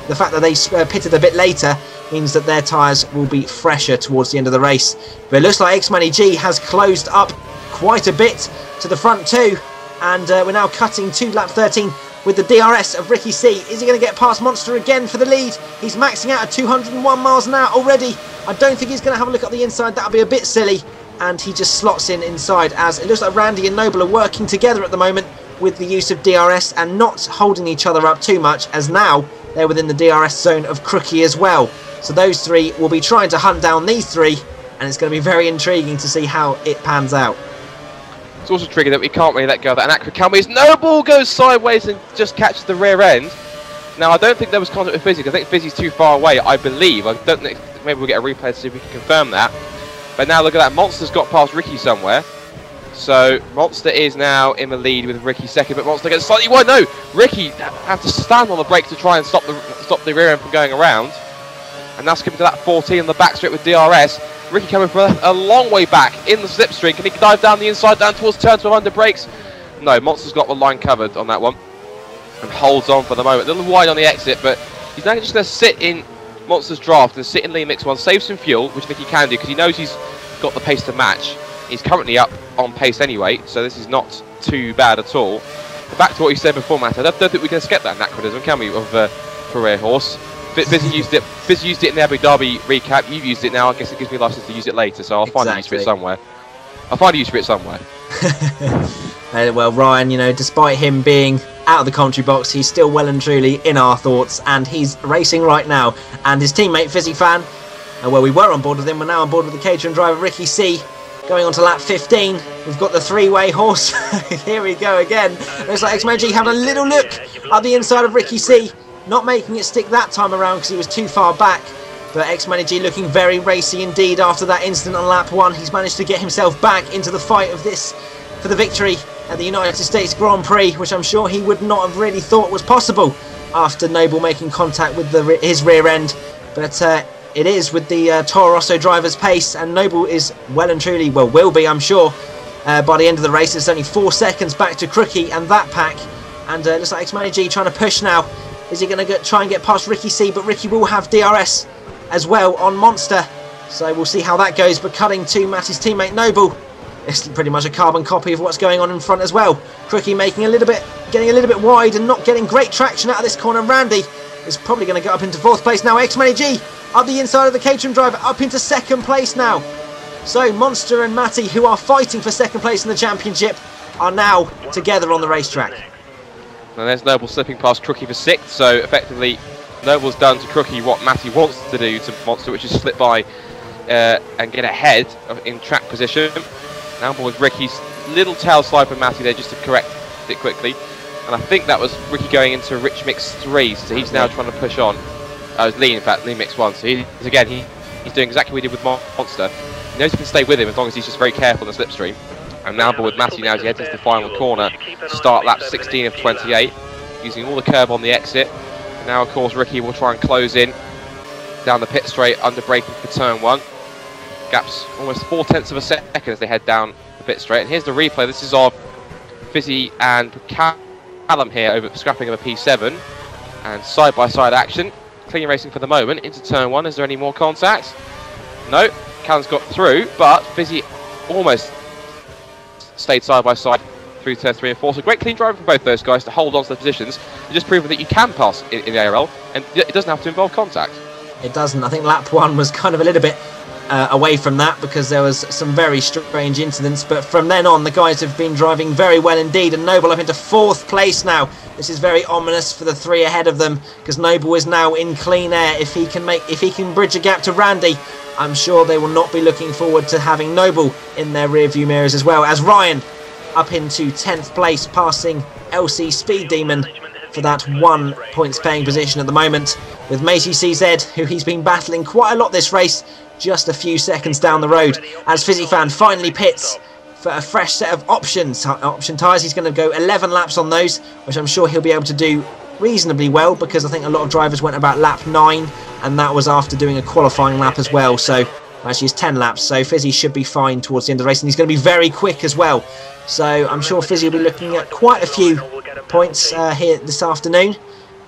the fact that they pitted a bit later means that their tyres will be fresher towards the end of the race. But it looks like xMattyG has closed up quite a bit to the front too, and we're now cutting to lap 13 with the DRS of Ricky C. Is he going to get past MoNsTeR again for the lead? He's maxing out at 201 miles an hour already. I don't think he's going to have a look at the inside. That'll be a bit silly. And he just slots in inside, as it looks like Randy and Noble are working together at the moment with the use of DRS and not holding each other up too much, as now they're within the DRS zone of Crookie as well. So those three will be trying to hunt down these three, and it's going to be very intriguing to see how it pans out. It's also tricky that we can't really let go of that accurate, can we? As Noble goes sideways and just catches the rear end. Now, I don't think there was contact with Fisi, because I think Fisi's too far away, I believe. I don't think, maybe we'll get a replay to see if we can confirm that. But now look at that, MoNsTER's got past Ricky somewhere. So MoNsTER is now in the lead with Ricky second, but MoNsTER gets slightly wide. No, Ricky have to stand on the brake to try and stop the rear end from going around. And that's coming to that 14 on the back straight with DRS. Ricky coming from a long way back in the slipstream. Can he dive down the inside, down towards turn 12 under brakes? No, MoNsTER's got the line covered on that one and holds on for the moment. A little wide on the exit, but he's now just going to sit in MoNsTER's draft and sit in Lean Mix 1, save some fuel, which I think he can do because he knows he's got the pace to match. He's currently up on pace anyway, so this is not too bad at all. But back to what you said before, Matt, I don't think we can skip that anachronism, can we, of career horse. Fisi used it in the Abu Dhabi recap. You've used it now. I guess it gives me a license to use it later, so I'll find a use for it somewhere. Well, Ryan, you know, despite him being out of the commentary box, he's still well and truly in our thoughts, and he's racing right now. And his teammate Fisi Fan, well, we were on board with him, we're now on board with the catering driver Ricky C. Going on to lap 15, we've got the three-way horse. Here we go again. Looks like xMattyG having a little look at the inside of Ricky C. Not making it stick that time around because he was too far back. But xMattyG looking very racy indeed after that incident on lap 1. He's managed to get himself back into the fight of this for the victory at the United States Grand Prix, which I'm sure he would not have really thought was possible after Noble making contact with his rear end. But it is with the Toro Rosso driver's pace, and Noble is well and truly, well, will be, I'm sure, by the end of the race. It's only 4 seconds back to Crookie and that pack. And looks like xMattyG trying to push now. Is he going to try and get past Ricky C? But Ricky will have DRS as well on MoNsTER. So we'll see how that goes. But cutting to Matty's teammate Noble. It's pretty much a carbon copy of what's going on in front as well. Crookie getting a little bit wide and not getting great traction out of this corner. Randy is probably going to get up into 4th place now. xMattyG up the inside of the catering driver, up into 2nd place now. So MoNsTER and Matty, who are fighting for 2nd place in the championship, are now together on the racetrack. And there's Noble slipping past Crookie for 6th, so effectively Noble's done to Crookie what Matty wants to do to MoNsTER, which is slip by and get ahead in track position. Now with Ricky's little tail slide for Matty there just to correct it quickly. And I think that was Ricky going into Rich Mix 3, so he's now trying to push on. It was Lean, in fact, Lean Mix 1. So he's doing exactly what he did with MoNsTER. He knows he can stay with him as long as he's just very careful in the slipstream. And now with Matty now as he heads into the final corner to start lap 16 of 28, using all the curb on the exit. And now, of course, Ricky will try and close in down the pit straight, under braking for turn 1. Gaps almost 4/10 of a second as they head down the pit straight. And here's the replay. This is of Fisi and Callum here over scrapping of a P7 and side-by-side action. Clean racing for the moment into turn 1. Is there any more contact? No. Callum's got through, but Fisi almost stayed side-by-side through turn 3 and 4. So great clean driving from both those guys to hold on to their positions and just proving that you can pass in ARL and it doesn't have to involve contact. It doesn't. I think lap 1 was kind of a little bit away from that because there was some very strange incidents, but from then on the guys have been driving very well indeed, and Noble up into 4th place now. This is very ominous for the 3 ahead of them because Noble is now in clean air. If he can bridge a gap to Randy, I'm sure they will not be looking forward to having Noble in their rear view mirrors as well, as Ryan up into 10th place, passing LC Speed Demon for that 1 points paying position at the moment, with Mazy CZ, who he's been battling quite a lot this race, just a few seconds down the road, as Fisi Fan finally pits for a fresh set of option tyres. He's going to go 11 laps on those, which I'm sure he'll be able to do reasonably well, because I think a lot of drivers went about lap 9, and that was after doing a qualifying lap as well. So actually it's 10 laps, so Fisi should be fine towards the end of the race, and he's going to be very quick as well. So I'm sure Fisi will be looking at quite a few points here this afternoon.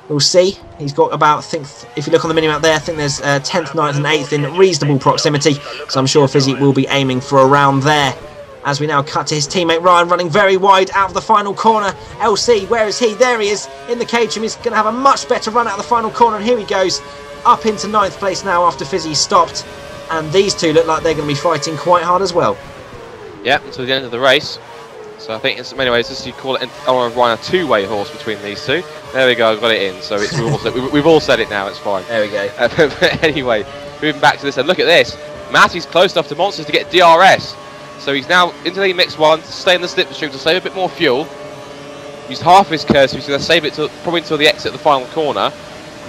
We'll see. He's got about, I think, if you look on the minimap there, I think there's 10th, 9th and 8th in reasonable proximity. So I'm sure Fisi will be aiming for around there. As we now cut to his teammate Ryan running very wide out of the final corner. LC, where is he? There he is in the cage. He's going to have a much better run out of the final corner. And here he goes up into 9th place now after Fisi stopped. And these two look like they're going to be fighting quite hard as well. Yeah, until the end of the race. So I think in many ways, this you call it Ryan a two-way horse between these two. There we go, I've got it in. So it's, we've all said it now, it's fine. There we go. But anyway, moving back to this, and look at this. Matty's close enough to MoNsTeR to get DRS. So he's now into the mix one, to stay in the slipstream, to save a bit more fuel. Used half of his curve, so he's going to save it probably until the exit of the final corner.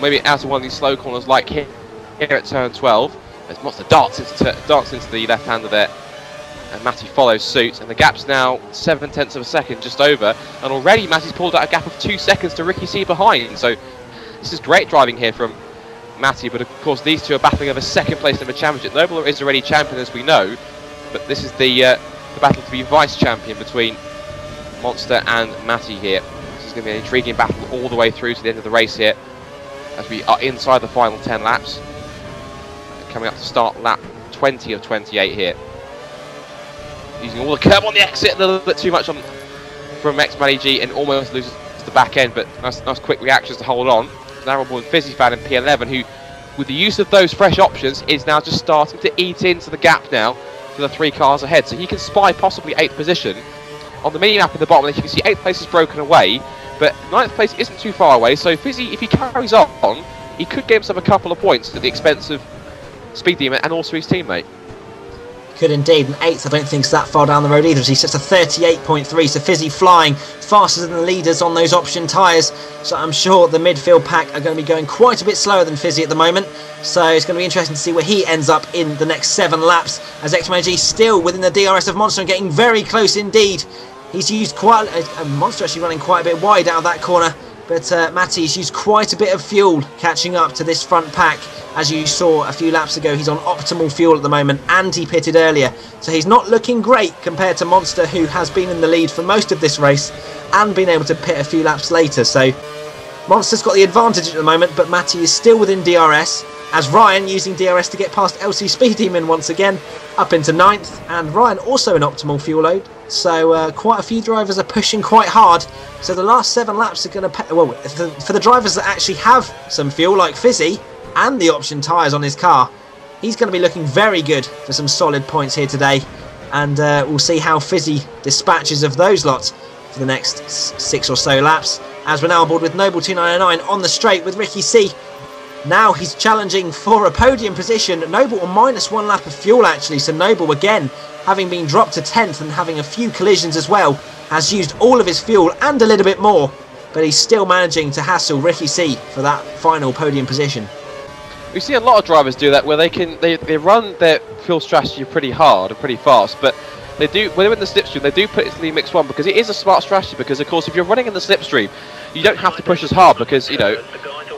Maybe out of one of these slow corners like here at turn 12. As MoNsTeR darts into the left-hander there. And Matty follows suit, and the gap's now 0.7 of a second, just over. And already Matty's pulled out a gap of 2 seconds to Ricky C behind. So this is great driving here from Matty, but of course these two are battling over second place in the championship. Noble is already champion, as we know, but this is the battle to be vice champion between MoNsTeR and Matty here. This is going to be an intriguing battle all the way through to the end of the race here, as we are inside the final 10 laps. Coming up to start lap 20 of 28 here. Using all the curb on the exit, a little bit too much from xMattyG, and almost loses the back end, but nice quick reactions to hold on. Now on board Fisi fan in P11, who, with the use of those fresh options, is now just starting to eat into the gap now for the 3 cars ahead. So he can spy possibly 8th position. On the mini-map in the bottom, you can see 8th place is broken away, but 9th place isn't too far away. So Fisi, if he carries on, he could get himself a couple of points at the expense of Speed Demon and also his teammate. Could indeed, and 8th I don't think is that far down the road either, as he sets a 38.3, so Fisi flying faster than the leaders on those option tyres, so I'm sure the midfield pack are going to be going quite a bit slower than Fisi at the moment, so it's going to be interesting to see where he ends up in the next 7 laps, as xMattyG still within the DRS of MoNsTeR and getting very close indeed. He's used quite, MoNsTeR actually running quite a bit wide out of that corner, but Matty's used quite a bit of fuel catching up to this front pack. As you saw a few laps ago, he's on optimal fuel at the moment, and he pitted earlier. So he's not looking great compared to MoNsTeR, who has been in the lead for most of this race and been able to pit a few laps later. So MoNsTER's got the advantage at the moment, but Matty is still within DRS, as Ryan using DRS to get past LC Speed Demon once again, up into 9th, and Ryan also an optimal fuel load. So quite a few drivers are pushing quite hard. So the last 7 laps are going to, well, for the drivers that actually have some fuel, like Fisi, and the option tyres on his car, he's going to be looking very good for some solid points here today, and we'll see how Fisi dispatches of those lots for the next 6 or so laps, as we're now on board with Noble 299 on the straight with Ricky C. Now he's challenging for a podium position. Noble on -1 lap of fuel actually, so Noble again, having been dropped to 10th and having a few collisions as well, has used all of his fuel and a little bit more, but he's still managing to hassle Ricky C for that final podium position. We see a lot of drivers do that, where they run their fuel strategy pretty hard and pretty fast, but they do, when they're in the slipstream, they do put it to the mix one, because it is a smart strategy, because of course if you're running in the slipstream, you don't have to push as hard, because, you know,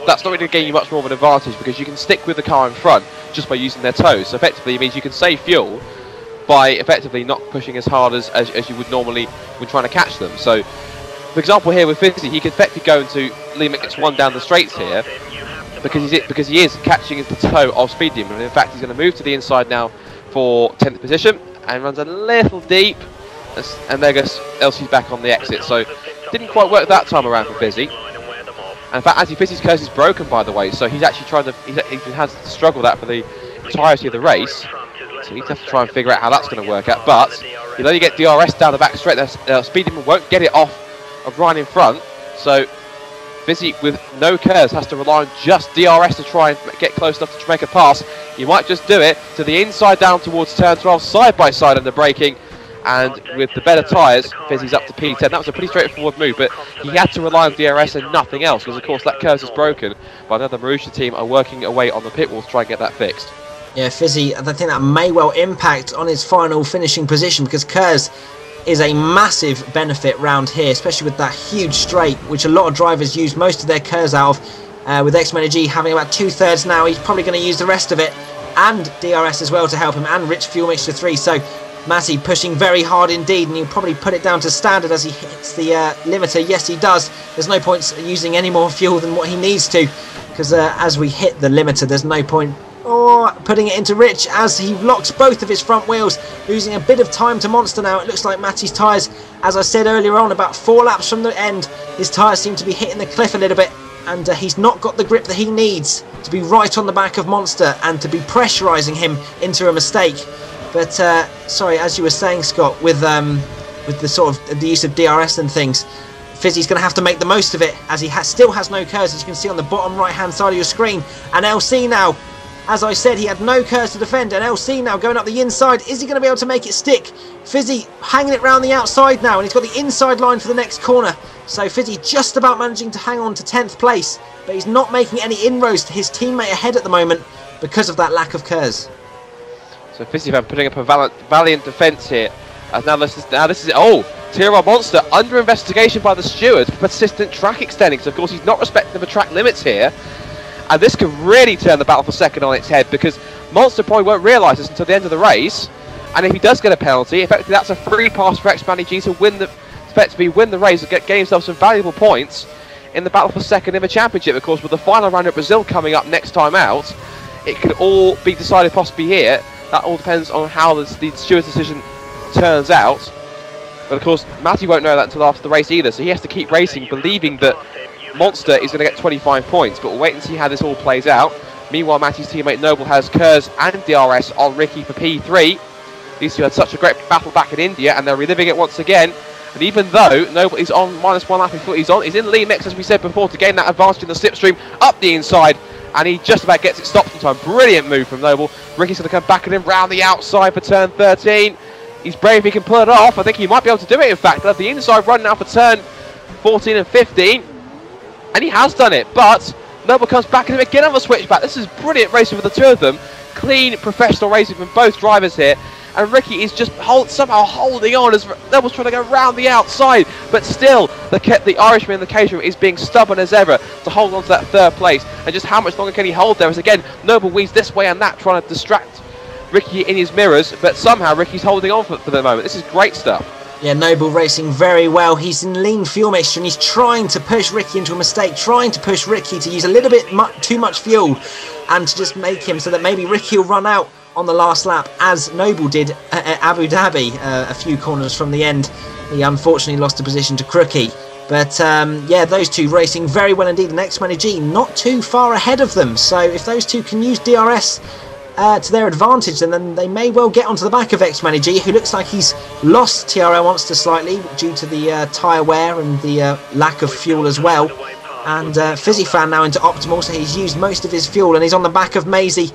that's not really going to gain you much more of an advantage, because you can stick with the car in front just by using their toes. So effectively it means you can save fuel by effectively not pushing as hard as you would normally when trying to catch them. So, for example here with Fisi, he can effectively go into mix one down the straights here, because he is catching the toe of Speed Demon, and in fact he's going to move to the inside now for 10th position, and runs a little deep, and there goes LC's back on the exit. So didn't quite work that time around for Fisi. And in fact, Fisi's curse is broken, by the way, so he's actually trying to, he has to struggle that for the entirety of the race, so he'd have to try and figure out how that's going to work out. But he'll only get DRS down the back straight. Speed Demon won't get it off of Ryan in front, so Fisi, with no curves, has to rely on just DRS to try and get close enough to make a pass. He might just do it to the inside down towards turn 12, side by side under braking, and with the better tyres, Fisi's up to P10. That was a pretty straightforward move, but he had to rely on DRS and nothing else, because of course that curve is broken, but another Marussia team are working away on the pit wall to try and get that fixed. Yeah, Fisi, I think that may well impact on his final finishing position, because Kurz is a massive benefit round here, especially with that huge straight, which a lot of drivers use most of their Kurz out of. With xMattyG having about 2/3 now, he's probably going to use the rest of it, and DRS as well to help him, and rich fuel mixture 3. So Mazy pushing very hard indeed, and he'll probably put it down to standard as he hits the limiter. Yes, he does. There's no point using any more fuel than what he needs to, because as we hit the limiter, there's no point putting it into Rich as he locks both of his front wheels, losing a bit of time to MoNsTeR now. It looks like Matty's tyres, as I said earlier on, about 4 laps from the end, his tyres seem to be hitting the cliff a little bit, and he's not got the grip that he needs to be right on the back of MoNsTeR and to be pressurising him into a mistake. But sorry, as you were saying, Scott, with the sort of the use of DRS and things, Fisi's going to have to make the most of it, as he still has no curves, as you can see on the bottom right hand side of your screen. And LC now, as I said, he had no curves to defend, and LC now going up the inside. Is he going to be able to make it stick? Fisi hanging it round the outside now, and he's got the inside line for the next corner. So Fisi just about managing to hang on to 10th place, but he's not making any inroads to his teammate ahead at the moment because of that lack of curves. So Fisi putting up a valiant defence here. As now this is TRL MoNsTeR under investigation by the stewards for persistent track extending. So of course he's not respecting the track limits here. And this could really turn the battle for second on its head, because MoNsTeR probably won't realise this until the end of the race. And if he does get a penalty, effectively that's a free pass for xMattyG to win the race and get himself some valuable points in the battle for second in the championship. Of course, with the final round at Brazil coming up next time out, it could all be decided possibly here. That all depends on how the steward's decision turns out. But of course, Matty won't know that until after the race either, so he has to keep racing, believing that MoNsTeR is going to get 25 points, but we'll wait and see how this all plays out. Meanwhile, Matty's teammate Noble has KERS and DRS on Ricky for P3. These two had such a great battle back in India, and they're reliving it once again. And even though Noble is on -1 lap before he's in the lead next, as we said before, to gain that advantage in the slipstream up the inside, and he just about gets it stopped in time. Brilliant move from Noble. Ricky's going to come back at him round the outside for turn 13. He's brave if he can pull it off. I think he might be able to do it, in fact. They'll have the inside run now for turn 14 and 15. And he has done it, but Noble comes back at him again on the switchback. This is brilliant racing for the two of them. Clean, professional racing from both drivers here. And Ricky is just somehow holding on as Noble's trying to go round the outside. But still, the Irishman in the Caterham is being stubborn as ever to hold on to that third place. And just how much longer can he hold there? As again, Noble weaves this way and that, trying to distract Ricky in his mirrors. But somehow Ricky's holding on for the moment. This is great stuff. Yeah, Noble racing very well. He's in lean fuel mixture and he's trying to push Ricky into a mistake, trying to push Ricky to use a little bit too much fuel and to just make him so that maybe Ricky will run out on the last lap, as Noble did at Abu Dhabi a few corners from the end. He unfortunately lost a position to Crookie. But yeah, those two racing very well indeed, and xMattyG not too far ahead of them. So if those two can use DRS to their advantage, then they may well get onto the back of xMattyG, who looks like he's lost TRL MoNsTeR slightly due to the tyre wear and the lack of fuel as well. And Fisi fan now into optimal, so he's used most of his fuel and he's on the back of Mazy.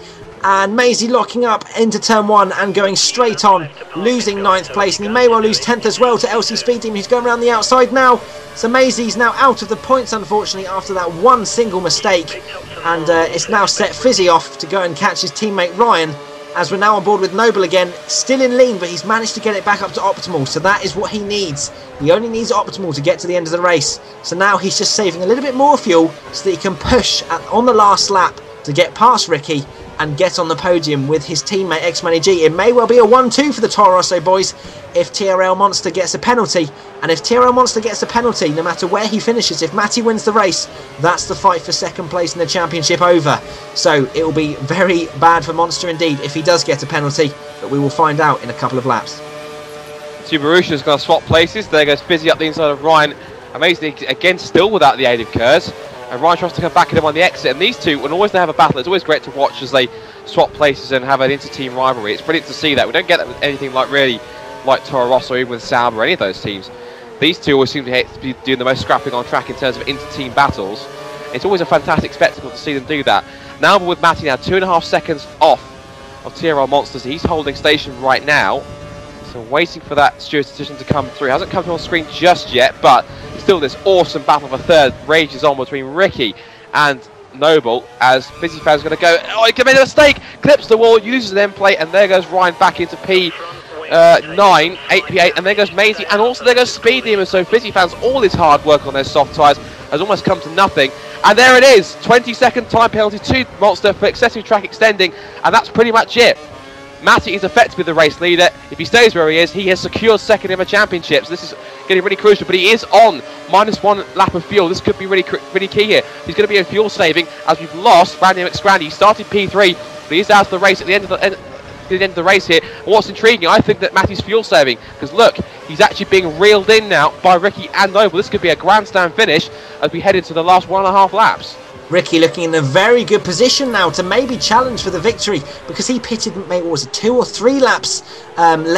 And Mazy locking up into turn 1 and going straight on, losing 9th place, and he may well lose 10th as well to LC Speed Team, who's going around the outside now. So Mazy's now out of the points, unfortunately, after that one single mistake, and it's now set Fisi off to go and catch his teammate Ryan, as we're now on board with Noble again, still in lean, but he's managed to get it back up to optimal, so that is what he needs. He only needs optimal to get to the end of the race, so now he's just saving a little bit more fuel so that he can push on the last lap to get past Ricky and get on the podium with his teammate xMattyG. It may well be a 1-2 for the Toro Rosso boys if TRL MoNsTeR gets a penalty. And if TRL MoNsTeR gets a penalty, no matter where he finishes, if Matty wins the race, that's the fight for second place in the championship over. So it will be very bad for MoNsTeR indeed if he does get a penalty, but we will find out in a couple of laps. Subarusha's going to swap places. There goes Fisi up the inside of Ryan. Amazingly, again, still without the aid of KERS. And Ryan tries to come back at him on the exit, and these two will always have a battle. It's always great to watch as they swap places and have an inter-team rivalry. It's brilliant to see that. We don't get that with anything like Toro Rosso or even with Sauber or any of those teams. These two always seem to be doing the most scrapping on track in terms of inter-team battles. It's always a fantastic spectacle to see them do that. Now we're with Matty now 2.5 seconds off of TRL MoNsTeR, so he's holding station right now. So waiting for that steward's decision to come through. Hasn't come on screen just yet, but still this awesome battle for third rages on between Ricky and Noble, as Fisi fan's going to go, oh, he made a mistake, clips the wall, uses an end plate, and there goes Ryan back into P9, 8P8, and there goes Mazy, and also there goes Speed Demon. So Fisi fans, all his hard work on their soft tyres has almost come to nothing. And there it is, 20-second time penalty to MoNsTeR for excessive track extending, and that's pretty much it. Matty is effectively the race leader. If he stays where he is, he has secured second in the championship. So this is getting really crucial, but he is on -1 lap of fuel. This could be really key here. He's going to be in fuel saving as we've lost Randy McScrandy. He started P3, but he's out of the race at the end of the race here. And what's intriguing, I think that Matty's fuel saving, because look, he's actually being reeled in now by Ricky and Noble. This could be a grandstand finish as we head into the last 1.5 laps. Ricky looking in a very good position now to maybe challenge for the victory, because he pitted, maybe, what was it, 2 or 3 laps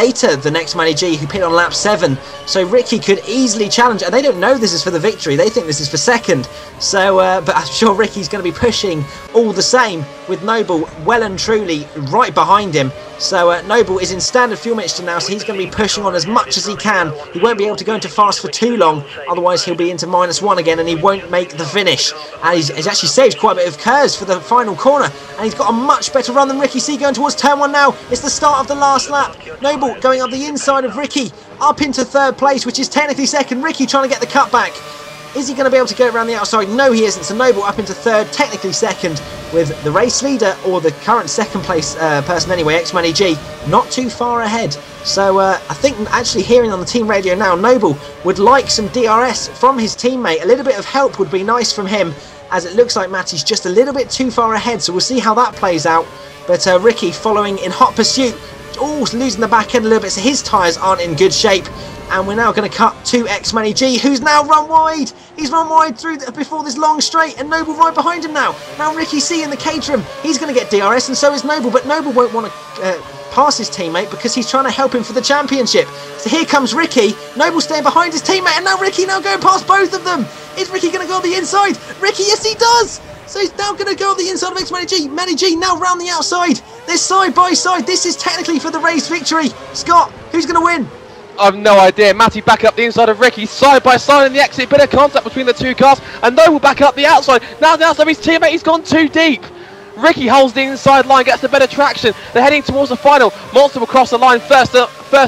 later than xMattyG, who pitted on lap 7. So Ricky could easily challenge, and they don't know this is for the victory, they think this is for second. So, but I'm sure Ricky's going to be pushing all the same, with Noble well and truly right behind him. So Noble is in standard fuel mixture now, so he's going to be pushing on as much as he can. He won't be able to go into fast for too long, otherwise he'll be into -1 again and he won't make the finish. And he's actually saved quite a bit of curves for the final corner, and he's got a much better run than Ricky C going towards turn 1 now. It's the start of the last lap. Noble going up the inside of Ricky, up into 3rd place, which is technically second. Ricky trying to get the cutback. Is he going to be able to go around the outside? No, he isn't. So Noble up into 3rd, technically second, with the race leader, or the current 2nd place person anyway, xMattyG, not too far ahead. So I think actually hearing on the team radio now, Noble would like some DRS from his teammate. A little bit of help would be nice from him, as it looks like Matty's just a little bit too far ahead. So we'll see how that plays out. But Ricky following in hot pursuit. Oh, losing the back end a little bit, so his tyres aren't in good shape. And we're now going to cut to xMattyG, who's now run wide. He's run wide through before this long straight, and Noble right behind him now. Now Ricky C in the Caterham, he's going to get DRS, and so is Noble, but Noble won't want to pass his teammate because he's trying to help him for the championship. So here comes Ricky, Noble staying behind his teammate, and now Ricky now going past both of them. Is Ricky going to go on the inside? Ricky, yes he does! So he's now going to go on the inside of xMattyG. MattyG now round the outside. They're side by side. This is technically for the race victory. Scott, who's going to win? I've no idea. Matty back up the inside of Ricky, side by side in the exit. Bit of contact between the two cars, and Noble back up the outside. Now the outside of his teammate, he's gone too deep. Ricky holds the inside line, gets the better traction. They're heading towards the final. MoNsTeR will cross the line first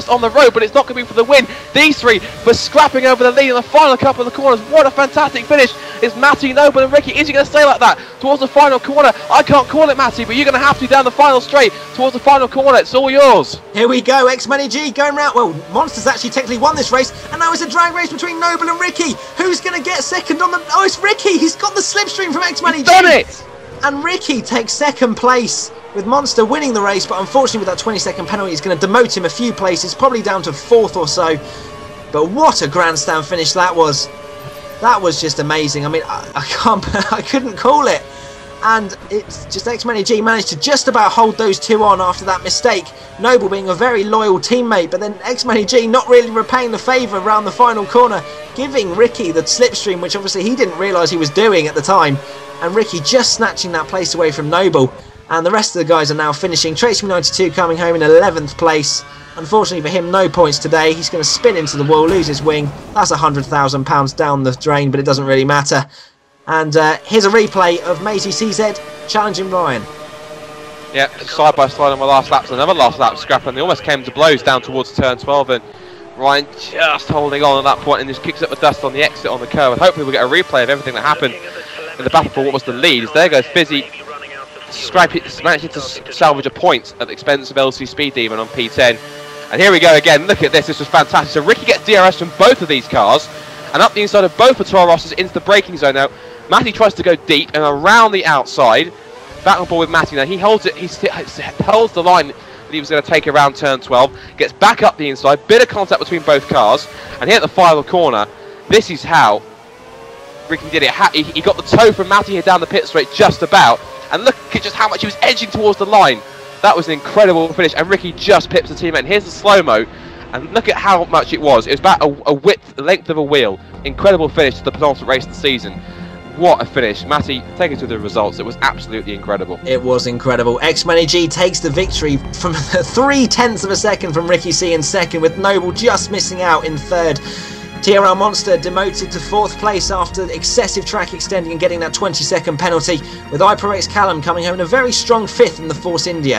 on the road, but it's not going to be for the win. These three were scrapping over the lead in the final couple of the corners. What a fantastic finish. It's Matty, Noble and Ricky. Is he going to stay like that towards the final corner? I can't call it, Matty, but you're going to have to down the final straight towards the final corner. It's all yours. Here we go, xMattyG going round. Well, MoNsTER's actually technically won this race, and now it's a drag race between Noble and Ricky. Who's going to get second on the... Oh, it's Ricky. He's got the slipstream from xMattyG. He's done it! And Ricky takes 2nd place, with MoNsTER winning the race, but unfortunately with that 20-second penalty, it's going to demote him a few places, probably down to 4th or so. But what a grandstand finish that was. That was just amazing. I mean, I couldn't call it. And it's just xMattyG managed to just about hold those two on after that mistake. Noble being a very loyal teammate, but then xMattyG not really repaying the favour around the final corner, giving Ricky the slipstream, which obviously he didn't realise he was doing at the time. And Ricky just snatching that place away from Noble. And the rest of the guys are now finishing. Tracy92 coming home in 11th place. Unfortunately for him, no points today. He's going to spin into the wall, lose his wing. That's £100,000 down the drain, but it doesn't really matter. And here's a replay of Mazy CZ challenging Ryan. Yeah, side by side on my last lap, another last lap scrap, and they almost came to blows down towards turn 12, and Ryan just holding on at that point and just kicks up the dust on the exit on the curve. And hopefully we'll get a replay of everything that happened in the battle for what was the lead. There goes Fisi, managing to salvage a point at the expense of LC Speed Demon on P10. And here we go again. Look at this. This was fantastic. So Ricky gets DRS from both of these cars, and up the inside of both the Toro Rosses into the braking zone now. Matty tries to go deep and around the outside. Battle ball with Matty now. He holds it. He holds the line that he was going to take around turn 12. Gets back up the inside. Bit of contact between both cars. And here at the final corner, this is how Ricky did it. He got the toe from Matty here down the pit straight just about. And look at just how much he was edging towards the line. That was an incredible finish. And Ricky just pips the teammate. And here's the slow-mo. And look at how much it was. It was about a length of a wheel. Incredible finish to the penultimate race of the season. What a finish. Matty, take us through the results. It was absolutely incredible. It was incredible. xMattyG takes the victory from 0.3 of a second from Ricky C in second, with Noble just missing out in third. TRL MoNsTeR demoted to 4th place after excessive track extending and getting that 20-second penalty, with iProX Callum coming home in a very strong 5th in the Force India.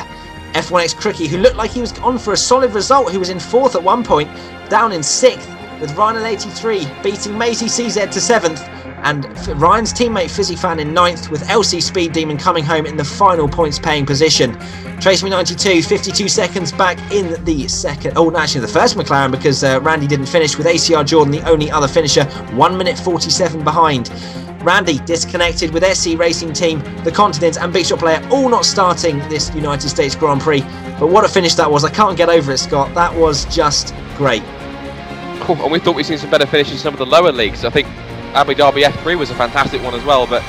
F1X Cricky, who looked like he was on for a solid result, who was in 4th at one point, down in 6th, with RapidScorpion 83 beating Mazy CZ to 7th. and Ryan's teammate Fisi Fan in 9th, with LC Speed Demon coming home in the final points paying position. TraceMe92 52 seconds back in the second, oh no, actually the first McLaren, because Randy didn't finish, with ACR Jordan the only other finisher, 1 minute 47 behind. Randy disconnected with SC Racing Team, the Continent and Big Shot Player all not starting this United States Grand Prix. But what a finish that was. I can't get over it, Scott. That was just great. Cool. And we thought we'd seen some better finishes in some of the lower leagues. I think Abu Dhabi F3 was a fantastic one as well. But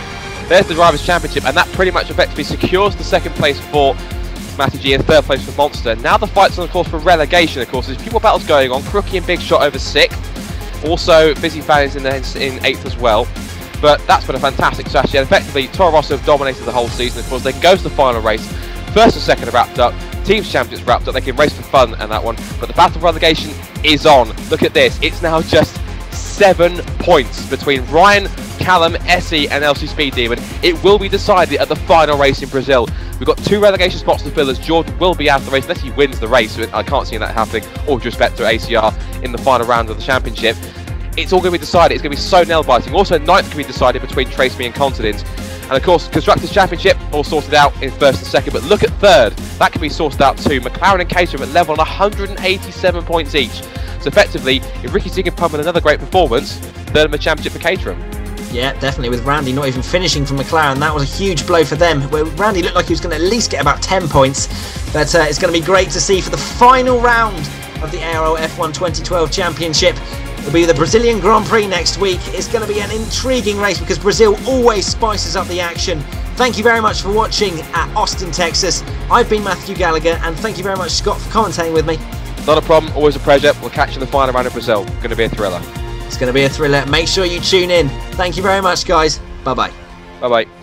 there's the Drivers' Championship, and that pretty much effectively secures the second place for xMattyG and third place for MoNsTeR. Now the fight's on the course for relegation, of course. There's pupil battles going on. Crookie and Big Shot over 6th. Also, Fisi Fan is in 8th as well. But that's been a fantastic strategy, and effectively Toro Rosso have dominated the whole season. Of course, they can go to the final race. First and second are wrapped up. Teams Championships wrapped up. They can race for fun and that one. But the battle for relegation is on. Look at this. It's now just 7 points between Ryan, Callum, Essie and LC Speed Demon. It will be decided at the final race in Brazil. We've got 2 relegation spots to fill, as Jordan will be out of the race unless he wins the race. I can't see that happening, all due respect to ACR in the final round of the championship. It's all going to be decided. It's going to be so nail-biting. Also, 9th can be decided between Trace Me and Continent. And of course, Constructors' Championship all sorted out in 1st and 2nd. But look at 3rd. That can be sorted out too. McLaren and Caterham at level on 187 points each. So effectively, if Ricky C can pump in another great performance, 3rd in the championship for Caterham. Yeah, definitely, with Randy not even finishing for McLaren. That was a huge blow for them, where Randy looked like he was going to at least get about 10 points. But it's going to be great to see for the final round of the ARL F1 2012 Championship. It'll be the Brazilian Grand Prix next week. It's going to be an intriguing race because Brazil always spices up the action. Thank you very much for watching at Austin, Texas. I've been Matthew Gallagher, and thank you very much, Scott, for commentating with me. Not a problem, always a pleasure. We'll catch you in the final round of Brazil. Going to be a thriller. It's going to be a thriller. Make sure you tune in. Thank you very much, guys. Bye-bye. Bye-bye.